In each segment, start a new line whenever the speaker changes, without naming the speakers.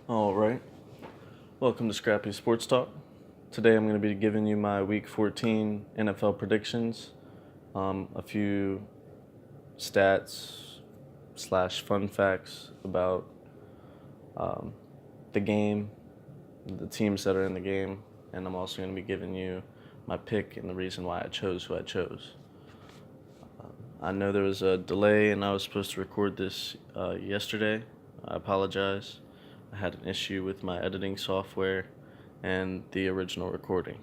All right. Welcome to Scrappy SportsTalk. Today I'm going to be giving you my Week 14 NFL predictions, a few stats / fun facts about the game, the teams that are in the game, and I'm also going to be giving you my pick and the reason why I chose who I chose. I know there was a delay and I was supposed to record this yesterday. I apologize. I had an issue with my editing software and the original recording.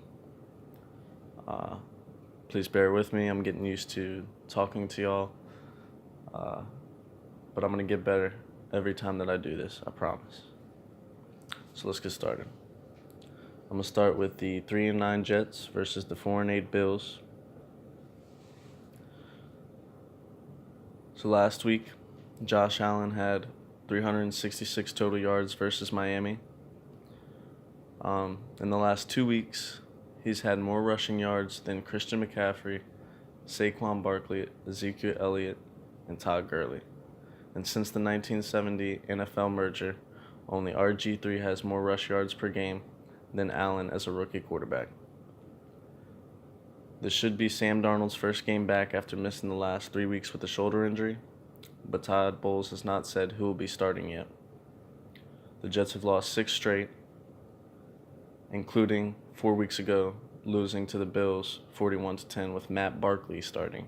Please bear with me. I'm getting used to talking to y'all. But I'm going to get better every time that I do this, I promise. So let's get started. I'm going to start with the 3-9 Jets versus the 4-8 Bills. So last week, Josh Allen had 366 total yards versus Miami. In the last 2 weeks, he's had more rushing yards than Christian McCaffrey, Saquon Barkley, Ezekiel Elliott, and Todd Gurley. And since the 1970 NFL merger, only RG3 has more rush yards per game than Allen as a rookie quarterback. This should be Sam Darnold's first game back after missing the last 3 weeks with a shoulder injury, but Todd Bowles has not said who will be starting yet. The Jets have lost 6 straight, including 4 weeks ago losing to the Bills 41-10 with Matt Barkley starting.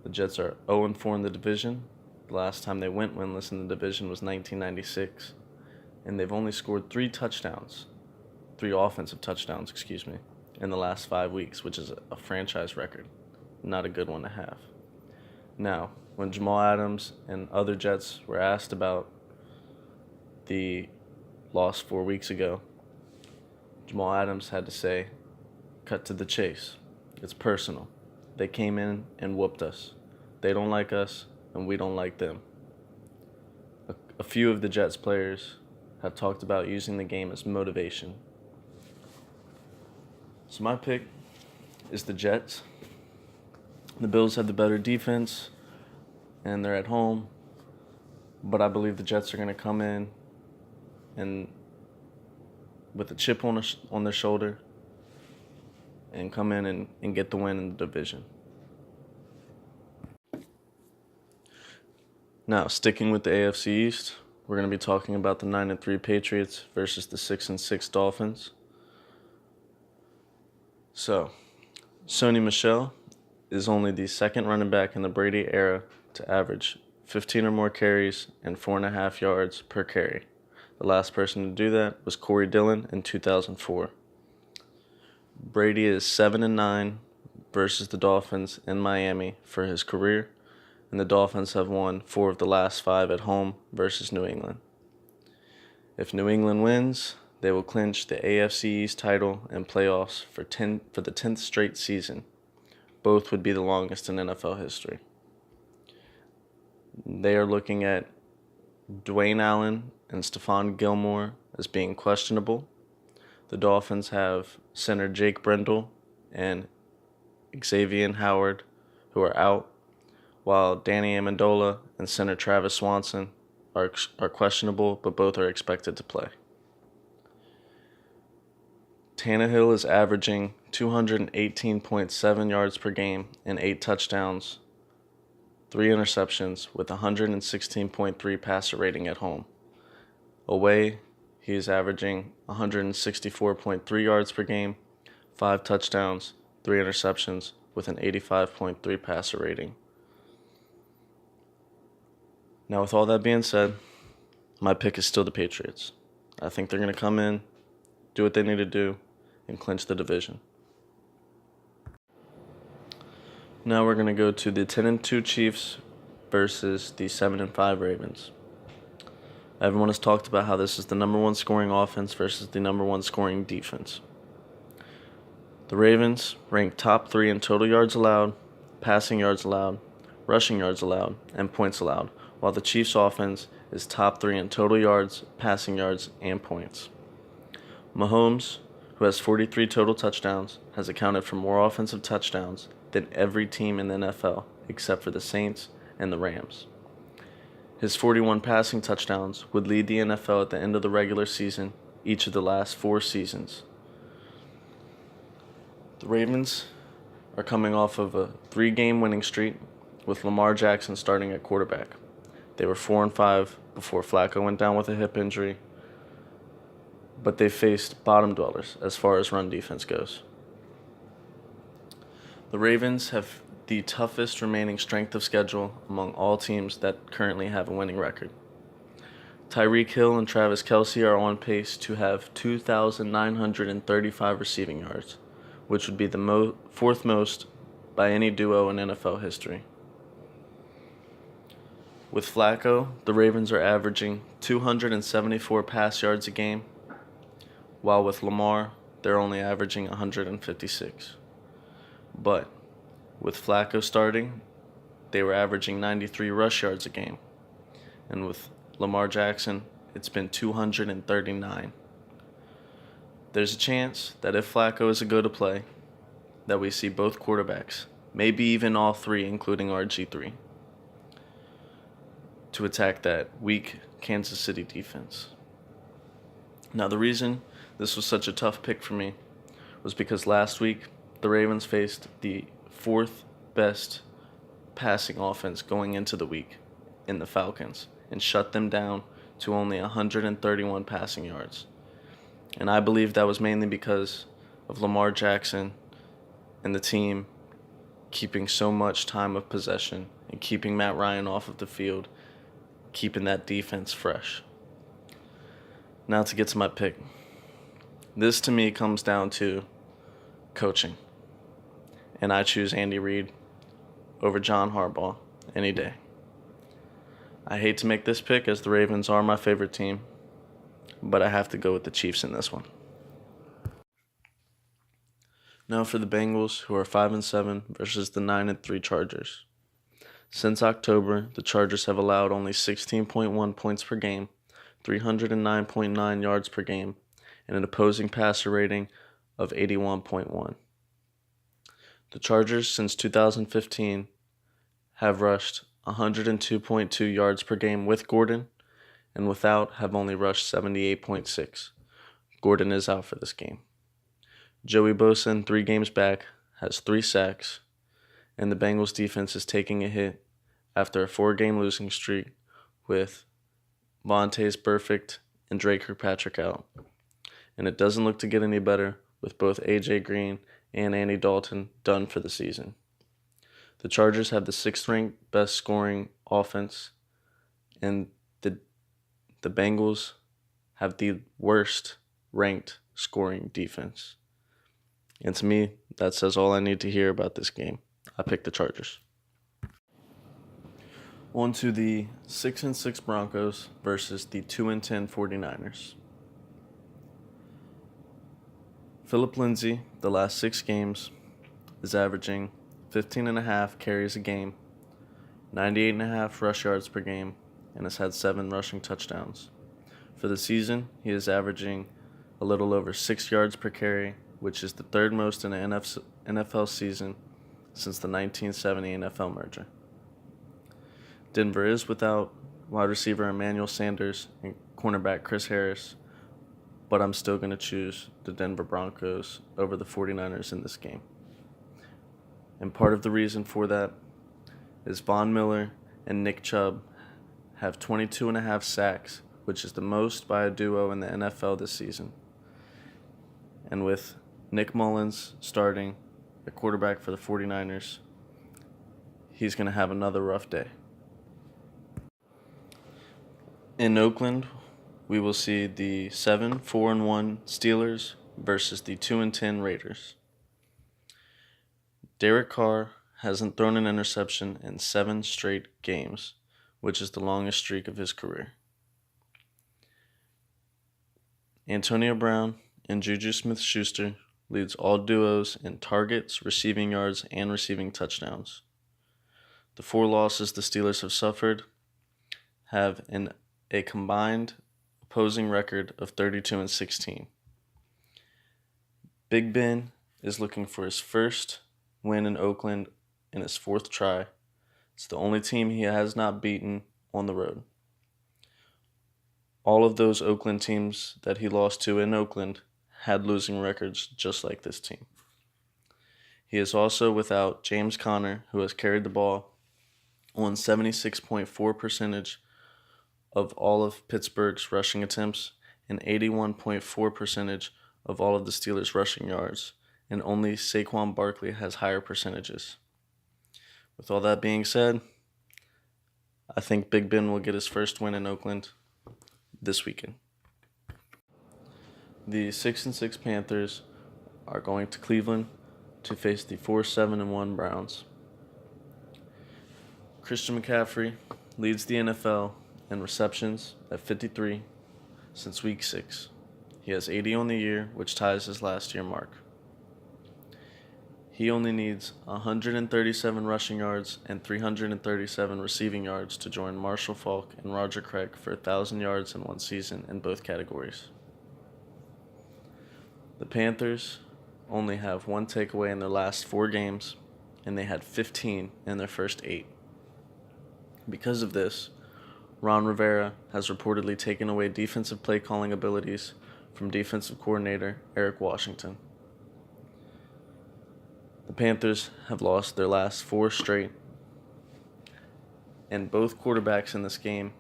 The Jets are 0-4 in the division. The last time they went winless in the division was 1996, and they've only scored 3 offensive touchdowns, in the last 5 weeks, which is a franchise record. Not a good one to have. Now, when Jamal Adams and other Jets were asked about the loss 4 weeks ago, Jamal Adams had to say, "Cut to the chase. It's personal. They came in and whooped us. They don't like us, and we don't like them." A few of the Jets players have talked about using the game as motivation. So my pick is the Jets. The Bills have the better defense, and they're at home, but I believe the Jets are going to come in and with a chip on their shoulder and come in and get the win in the division. Now, sticking with the AFC East, we're going to be talking about the 9-3 Patriots versus the 6-6 Dolphins. So, Sony Michel is only the second running back in the Brady era to average 15 or more carries and 4.5 yards per carry. The last person to do that was Corey Dillon in 2004. Brady is 7-9 versus the Dolphins in Miami for his career, and the Dolphins have won 4 of the last 5 at home versus New England. If New England wins, they will clinch the AFC East title and playoffs for the 10th straight season. Both would be the longest in NFL history. They are looking at Dwayne Allen and Stephon Gilmore as being questionable. The Dolphins have center Jake Brendel and Xavier Howard, who are out, while Danny Amendola and center Travis Swanson are questionable, but both are expected to play. Tannehill is averaging 218.7 yards per game and 8 touchdowns, 3 interceptions with 116.3 passer rating at home. Away, he is averaging 164.3 yards per game, 5 touchdowns, 3 interceptions with an 85.3 passer rating. Now, with all that being said, my pick is still the Patriots. I think they're going to come in, do what they need to do, and clinch the division. Now we're going to go to the 10-2 Chiefs versus the 7-5 Ravens. Everyone has talked about how this is the number 1 scoring offense versus the number 1 scoring defense. The Ravens rank top 3 in total yards allowed, passing yards allowed, rushing yards allowed, and points allowed, while the Chiefs' offense is top 3 in total yards, passing yards, and points. Mahomes, who has 43 total touchdowns, has accounted for more offensive touchdowns than every team in the NFL except for the Saints and the Rams. His 41 passing touchdowns would lead the NFL at the end of the regular season each of the last 4 seasons. The Ravens are coming off of a 3-game winning streak with Lamar Jackson starting at quarterback. They were 4-5 before Flacco went down with a hip injury, but they faced bottom dwellers as far as run defense goes. The Ravens have the toughest remaining strength of schedule among all teams that currently have a winning record. Tyreek Hill and Travis Kelce are on pace to have 2,935 receiving yards, which would be the fourth most by any duo in NFL history. With Flacco, the Ravens are averaging 274 pass yards a game, while with Lamar, they're only averaging 156. But with Flacco starting, they were averaging 93 rush yards a game, and with Lamar Jackson, it's been 239. There's a chance that if Flacco is a go-to-play, that we see both quarterbacks, maybe even all three, including RG3, to attack that weak Kansas City defense. Now, the reason this was such a tough pick for me was because last week the Ravens faced the 4th best passing offense going into the week in the Falcons and shut them down to only 131 passing yards. And I believe that was mainly because of Lamar Jackson and the team keeping so much time of possession and keeping Matt Ryan off of the field, keeping that defense fresh. Now to get to my pick. This to me comes down to coaching. And I choose Andy Reid over John Harbaugh any day. I hate to make this pick as the Ravens are my favorite team, but I have to go with the Chiefs in this one. Now for the Bengals, who are 5-7 versus the 9-3 Chargers. Since October, the Chargers have allowed only 16.1 points per game, 309.9 yards per game, and an opposing passer rating of 81.1. The Chargers, since 2015, have rushed 102.2 yards per game with Gordon, and without have only rushed 78.6. Gordon is out for this game. Joey Bosa, in 3 games back, has 3 sacks, and the Bengals defense is taking a hit after a 4-game losing streak with Vontaze Burfict and Drake Kirkpatrick out. And it doesn't look to get any better with both A.J. Green and Andy Dalton done for the season. The Chargers have the 6th-ranked best scoring offense, and the Bengals have the worst-ranked scoring defense. And to me, that says all I need to hear about this game. I picked the Chargers. On to the 6-6 Broncos versus the 2-10 49ers. Phillip Lindsay, the last 6 games, is averaging 15.5 carries a game, 98.5 rush yards per game, and has had 7 rushing touchdowns. For the season, he is averaging a little over 6 yards per carry, which is the 3rd most in an NFL season since the 1970 NFL merger. Denver is without wide receiver Emmanuel Sanders and cornerback Chris Harris, but I'm still going to choose the Denver Broncos over the 49ers in this game. And part of the reason for that is Von Miller and Nick Chubb have 22.5 sacks, which is the most by a duo in the NFL this season. And with Nick Mullins starting at quarterback for the 49ers, he's going to have another rough day. In Oakland, we will see the 7-4-1 Steelers versus the 2-10 Raiders. Derek Carr hasn't thrown an interception in 7 straight games, which is the longest streak of his career. Antonio Brown and Juju Smith-Schuster leads all duos in targets, receiving yards, and receiving touchdowns. The 4 losses the Steelers have suffered have a combined opposing record of 32-16. Big Ben is looking for his first win in Oakland in his 4th try. It's the only team he has not beaten on the road. All of those Oakland teams that he lost to in Oakland had losing records just like this team. He is also without James Conner, who has carried the ball on 76.4% of all of Pittsburgh's rushing attempts and 81.4% of all of the Steelers' rushing yards, and only Saquon Barkley has higher percentages. With all that being said, I think Big Ben will get his first win in Oakland this weekend. The 6-6 Panthers are going to Cleveland to face the 4-7-1 Browns. Christian McCaffrey leads the NFL in receptions at 53 since Week 6. He has 80 on the year, which ties his last year mark. He only needs 137 rushing yards and 337 receiving yards to join Marshall Faulk and Roger Craig for 1,000 yards in one season in both categories. The Panthers only have one takeaway in their last 4 games, and they had 15 in their first 8. Because of this, Ron Rivera has reportedly taken away defensive play calling abilities from defensive coordinator Eric Washington. The Panthers have lost their last 4 straight, and both quarterbacks in this game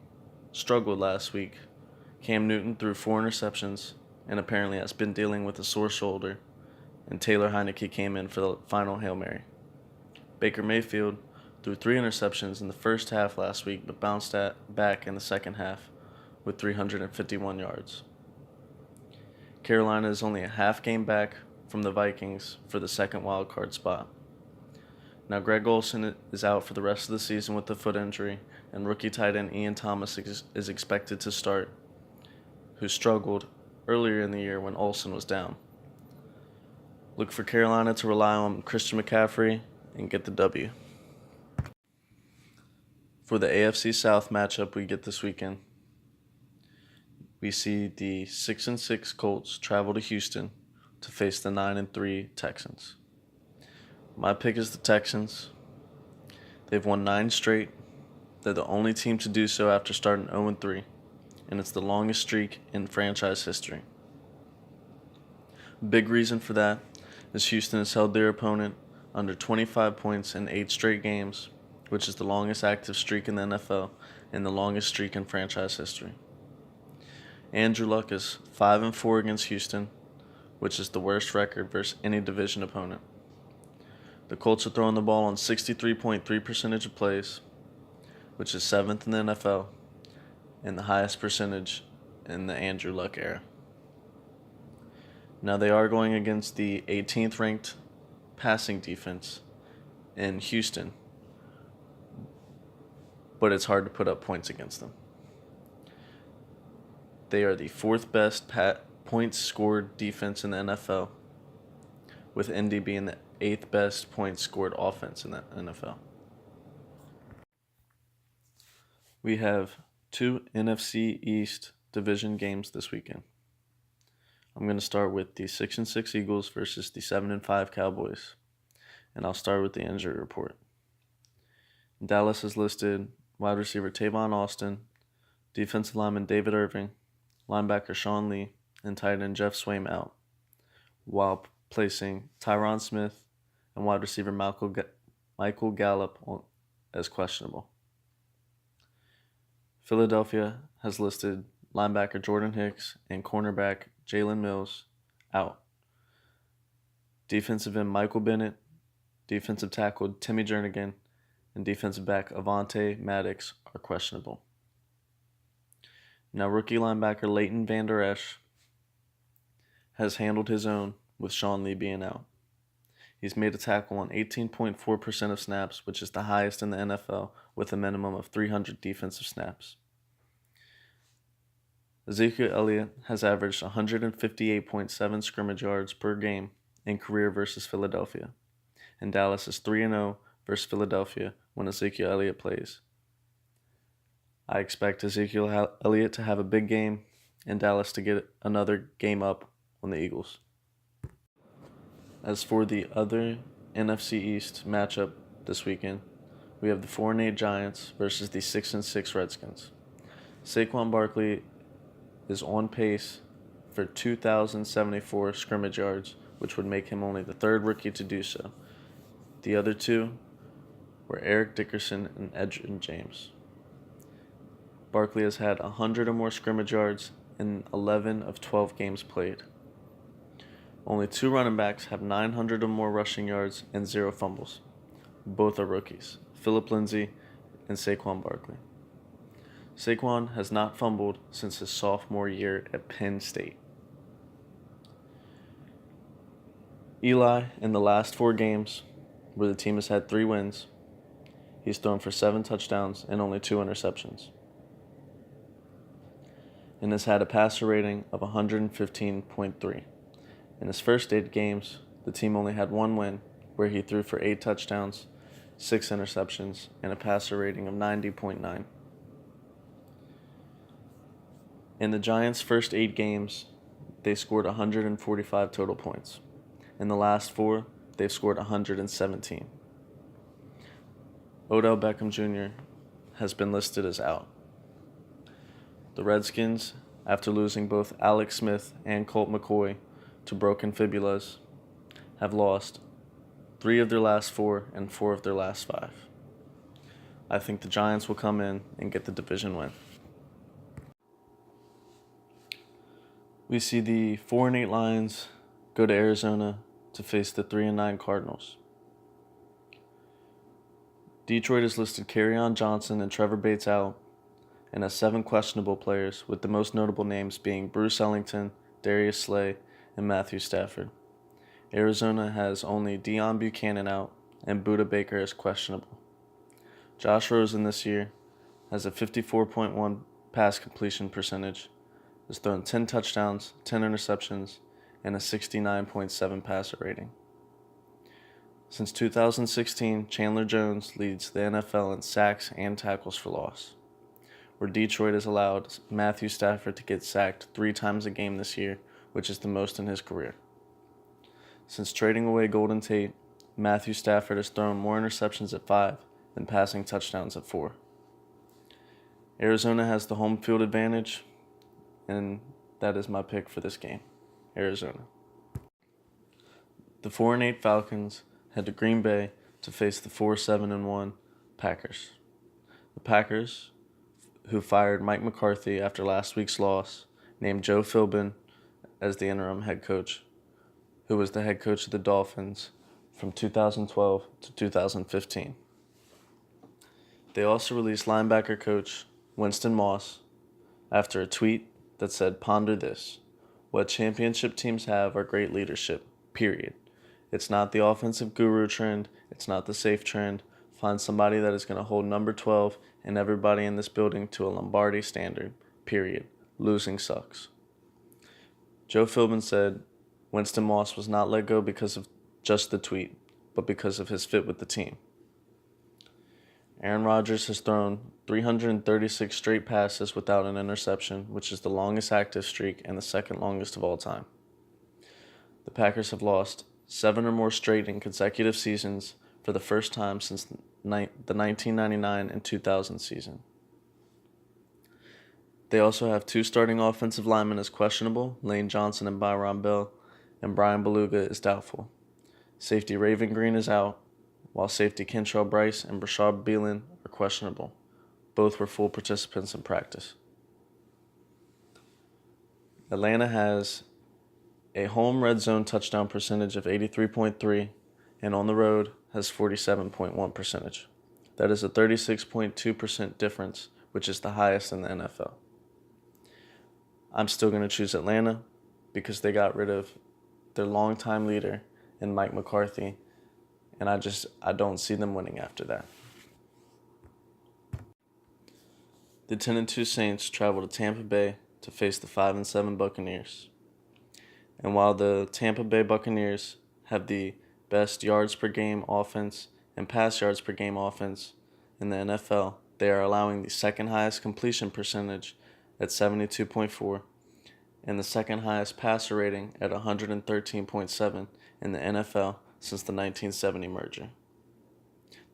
struggled last week. Cam Newton threw 4 interceptions and apparently has been dealing with a sore shoulder, and Taylor Heineke came in for the final Hail Mary. Baker Mayfield threw 3 interceptions in the first half last week, but bounced back in the second half with 351 yards. Carolina is only a half game back from the Vikings for the second wild card spot. Now, Greg Olsen is out for the rest of the season with a foot injury, and rookie tight end Ian Thomas is expected to start, who struggled earlier in the year when Olsen was down. Look for Carolina to rely on Christian McCaffrey and get the W. For the AFC South matchup we get this weekend, we see the 6-6 Colts travel to Houston to face the 9-3 Texans. My pick is the Texans. They've won 9 straight. They're the only team to do so after starting 0-3, and it's the longest streak in franchise history. Big reason for that is Houston has held their opponent under 25 points in 8 straight games, which is the longest active streak in the NFL and the longest streak in franchise history. Andrew Luck is 5-4 against Houston, which is the worst record versus any division opponent. The Colts are throwing the ball on 63.3% of plays, which is 7th in the NFL, and the highest percentage in the Andrew Luck era. Now, they are going against the 18th ranked passing defense in Houston, but it's hard to put up points against them. They are the 4th best points scored defense in the NFL, with Indy being the 8th best points scored offense in the NFL. We have 2 NFC East division games this weekend. I'm going to start with the 6-6 Eagles versus the 7-5 Cowboys, and I'll start with the injury report. Dallas has listed wide receiver Tavon Austin, defensive lineman David Irving, linebacker Sean Lee, and tight end Jeff Swaim out, while placing Tyron Smith and wide receiver Michael Gallup as questionable. Philadelphia has listed linebacker Jordan Hicks and cornerback Jalen Mills out. Defensive end Michael Bennett, defensive tackle Timmy Jernigan, and defensive back Avonte Maddox are questionable. Now, rookie linebacker Leighton Vander Esch has handled his own with Sean Lee being out. He's made a tackle on 18.4% of snaps, which is the highest in the NFL, with a minimum of 300 defensive snaps. Ezekiel Elliott has averaged 158.7 scrimmage yards per game in career versus Philadelphia, and Dallas is 3-0 versus Philadelphia when Ezekiel Elliott plays. I expect Ezekiel Elliott to have a big game and Dallas to get another game up on the Eagles. As for the other NFC East matchup this weekend, we have the 4-8 Giants versus the 6-6 Redskins. Saquon Barkley is on pace for 2,074 scrimmage yards, which would make him only the third rookie to do so. The other two were Eric Dickerson and Edgerrin James. Barkley has had 100 or more scrimmage yards in 11 of 12 games played. Only 2 running backs have 900 or more rushing yards and 0 fumbles. Both are rookies, Phillip Lindsay and Saquon Barkley. Saquon has not fumbled since his sophomore year at Penn State. Eli, in the last 4 games, where the team has had 3 wins, he's thrown for 7 touchdowns and only 2 interceptions, and has had a passer rating of 115.3. In his first 8 games, the team only had 1 win, where he threw for 8 touchdowns, 6 interceptions, and a passer rating of 90.9. In the Giants' first 8 games, they scored 145 total points. In the last 4, they've scored 117. Odell Beckham Jr. has been listed as out. The Redskins, after losing both Alex Smith and Colt McCoy to broken fibulas, have lost 3 of their last 4 and 4 of their last 5. I think the Giants will come in and get the division win. We see the 4-8 Lions go to Arizona to face the 3-9 Cardinals. Detroit has listed Kerryon Johnson and Trevor Bates out and has 7 questionable players, with the most notable names being Bruce Ellington, Darius Slay, and Matthew Stafford. Arizona has only Deion Buchanan out and Budda Baker is questionable. Josh Rosen this year has a 54.1 pass completion percentage, has thrown 10 touchdowns, 10 interceptions, and a 69.7 passer rating. Since 2016, Chandler Jones leads the NFL in sacks and tackles for loss, where Detroit has allowed Matthew Stafford to get sacked 3 times a game this year, which is the most in his career. Since trading away Golden Tate, Matthew Stafford has thrown more interceptions at 5 than passing touchdowns at 4. Arizona has the home field advantage, and that is my pick for this game, Arizona. The 4-8 Falcons head to Green Bay to face the 4-7-1 Packers. The Packers, who fired Mike McCarthy after last week's loss, named Joe Philbin as the interim head coach, who was the head coach of the Dolphins from 2012 to 2015. They also released linebacker coach Winston Moss after a tweet that said, "Ponder this. What championship teams have are great leadership, period. It's not the offensive guru trend. It's not the safe trend. Find somebody that is going to hold number 12 and everybody in this building to a Lombardi standard, period. Losing sucks." Joe Philbin said Winston Moss was not let go because of just the tweet, but because of his fit with the team. Aaron Rodgers has thrown 336 straight passes without an interception, which is the longest active streak and the second longest of all time. The Packers have lost 7 or more straight in consecutive seasons for the first time since the 1999 and 2000 season. They also have 2 starting offensive linemen as questionable, Lane Johnson and Byron Bell, and Brian Beluga is doubtful. Safety Raven Green is out, while safety Kentrell Bryce and Brashad Beelan are questionable. Both were full participants in practice. Atlanta has a home red zone touchdown percentage of 83.3 and on the road has 47.1 percentage. That is a 36.2% difference, which is the highest in the NFL. I'm still going to choose Atlanta because they got rid of their longtime leader in Mike McCarthy, and I don't see them winning after that. The 10-2 Saints travel to Tampa Bay to face the 5-7 Buccaneers. And while the Tampa Bay Buccaneers have the best yards per game offense and pass yards per game offense in the NFL, they are allowing the second highest completion percentage at 72.4 and the second highest passer rating at 113.7 in the NFL since the 1970 merger.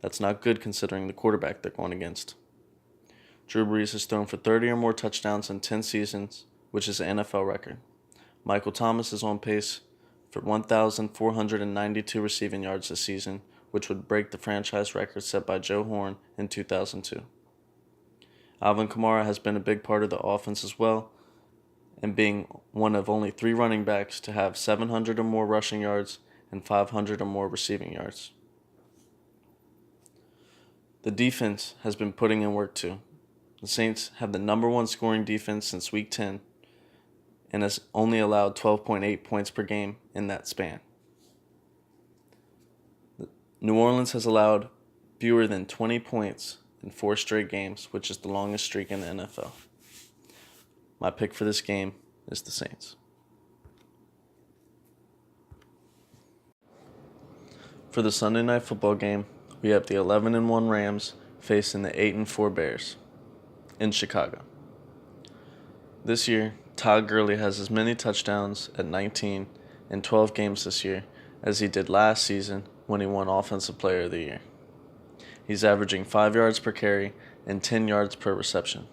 That's not good considering the quarterback they're going against. Drew Brees has thrown for 30 or more touchdowns in 10 seasons, which is an NFL record. Michael Thomas is on pace for 1,492 receiving yards this season, which would break the franchise record set by Joe Horn in 2002. Alvin Kamara has been a big part of the offense as well, and being one of only 3 running backs to have 700 or more rushing yards and 500 or more receiving yards. The defense has been putting in work too. The Saints have the number 1 scoring defense since Week 10 and has only allowed 12.8 points per game in that span. New Orleans has allowed fewer than 20 points in 4 straight games, which is the longest streak in the NFL. My pick for this game is the Saints. For the Sunday Night Football game, we have the 11-1 Rams facing the 8-4 Bears in Chicago. This year, Todd Gurley has as many touchdowns at 19 in 12 games this year as he did last season when he won Offensive Player of the Year. He's averaging 5 yards per carry and 10 yards per reception.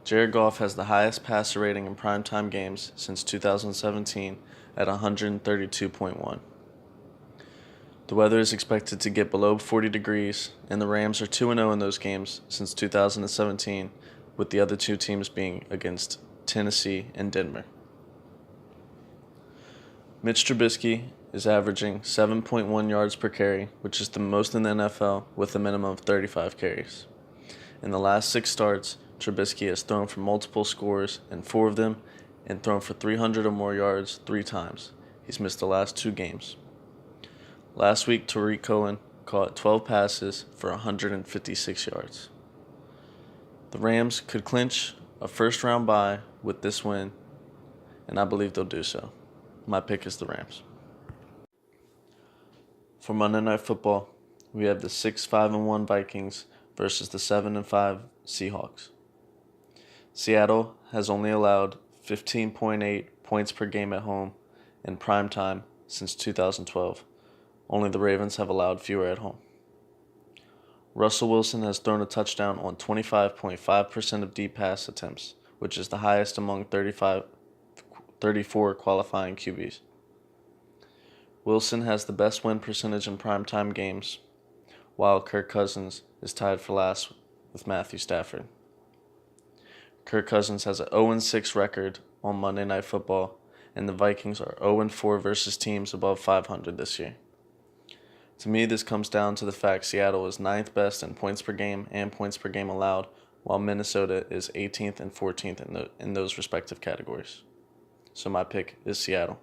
Jared Goff has the highest passer rating in primetime games since 2017 at 132.1. The weather is expected to get below 40 degrees, and the Rams are 2-0 in those games since 2017, with the other 2 teams being against Tennessee and Denver. Mitch Trubisky is averaging 7.1 yards per carry, which is the most in the NFL, with a minimum of 35 carries. In the last 6 starts, Trubisky has thrown for multiple scores in 4 of them and thrown for 300 or more yards 3 times. He's missed the last 2 games. Last week, Tariq Cohen caught 12 passes for 156 yards. The Rams could clinch a first-round bye with this win, and I believe they'll do so. My pick is the Rams. For Monday Night Football, we have the 6-5-1 Vikings versus the 7-5 Seahawks. Seattle has only allowed 15.8 points per game at home in prime time since 2012. Only the Ravens have allowed fewer at home. Russell Wilson has thrown a touchdown on 25.5% of deep pass attempts, which is the highest among 34 qualifying QBs. Wilson has the best win percentage in primetime games, while Kirk Cousins is tied for last with Matthew Stafford. Kirk Cousins has an 0-6 record on Monday Night Football, and the Vikings are 0-4 versus teams above 500 this year. To me, this comes down to the fact Seattle is 9th best in points per game and points per game allowed, while Minnesota is 18th and 14th in those respective categories. So my pick is Seattle.